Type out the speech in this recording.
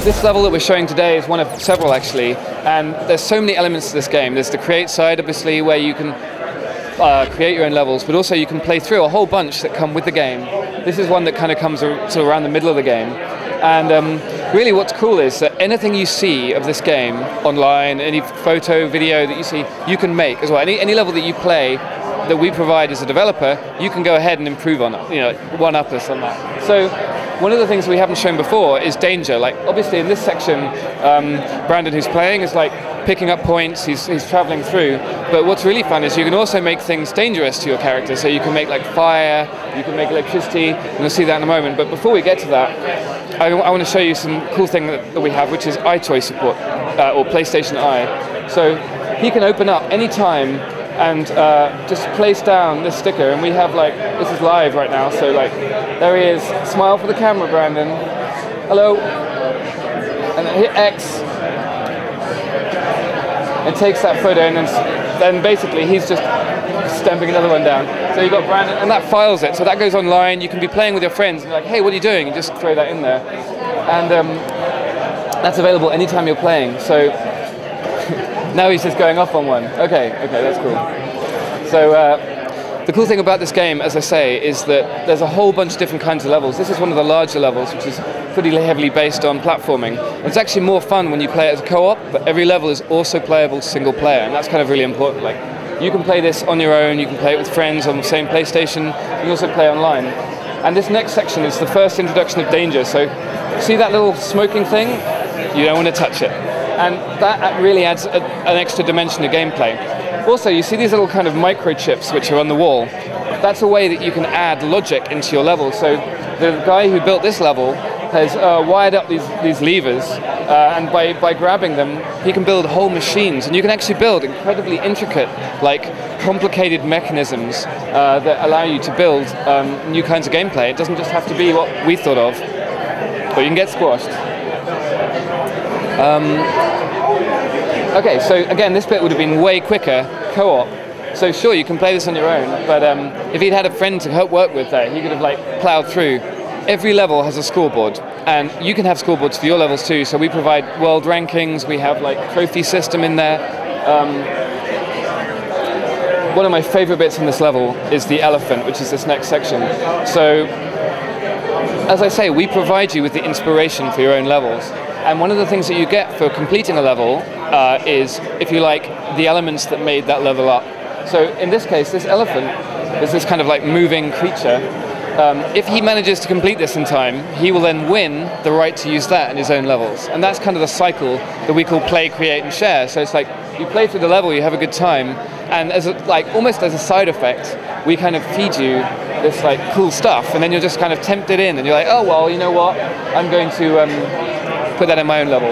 This level that we're showing today is one of several, actually, and there's so many elements to this game. There's the create side, obviously, where you can create your own levels, but also you can play through a whole bunch that come with the game. This is one that kind of comes sort of around the middle of the game. And really what's cool is that anything you see of this game online, any photo, video that you see, you can make as well. Any level that you play that we provide as a developer, you can go ahead and improve on it, one-up us on that. So one of the things we haven't shown before is danger. Like, obviously in this section, Brandon, who's playing, is like picking up points, he's traveling through. But what's really fun is you can also make things dangerous to your character. So you can make like fire, you can make electricity, and we'll see that in a moment. But before we get to that, I want to show you some cool thing that we have, which is eye choice support, or PlayStation Eye. So he can open up any time and just place down this sticker, and we have like, this is live right now, so like, there he is. Smile for the camera, Brandon. Hello. And then hit X. It takes that photo, and then basically he's just stamping another one down. So you've got Brandon, and that files it, so that goes online. You can be playing with your friends, and you're like, hey, what are you doing? And just throw that in there. And that's available anytime you're playing. So now he's just going off on one. Okay, that's cool. So the cool thing about this game, as I say, is that there's a whole bunch of different kinds of levels. This is one of the larger levels, which is pretty heavily based on platforming. It's actually more fun when you play it as a co-op, but every level is also playable single player, and that's kind of really important. Like, you can play this on your own, you can play it with friends on the same PlayStation, you can also play online. And this next section is the first introduction of danger. So see that little smoking thing? You don't want to touch it. And that really adds an extra dimension to gameplay. Also, you see these little kind of microchips which are on the wall. That's a way that you can add logic into your level. So the guy who built this level has wired up these levers, and by grabbing them, he can build whole machines. And you can actually build incredibly intricate, like complicated mechanisms that allow you to build new kinds of gameplay. It doesn't just have to be what we thought of, but you can get squashed. Okay, so again, this bit would have been way quicker co-op. So sure, you can play this on your own, but if he'd had a friend to help work with that, he could have like plowed through. Every level has a scoreboard, and you can have scoreboards for your levels too. So we provide world rankings, we have like trophy system in there. One of my favorite bits in this level is the elephant, which is this next section. So, as I say, we provide you with the inspiration for your own levels. And one of the things that you get for completing a level is, if you like, the elements that made that level up. So in this case, this elephant is this kind of like moving creature. If he manages to complete this in time, he will then win the right to use that in his own levels. And that's kind of the cycle that we call play, create, and share. So it's like, you play through the level, you have a good time, and as almost as a side effect, we kind of feed you this like cool stuff, and then you're just kind of tempted in, and you're like, oh well, you know what? I'm going to put that in my own level.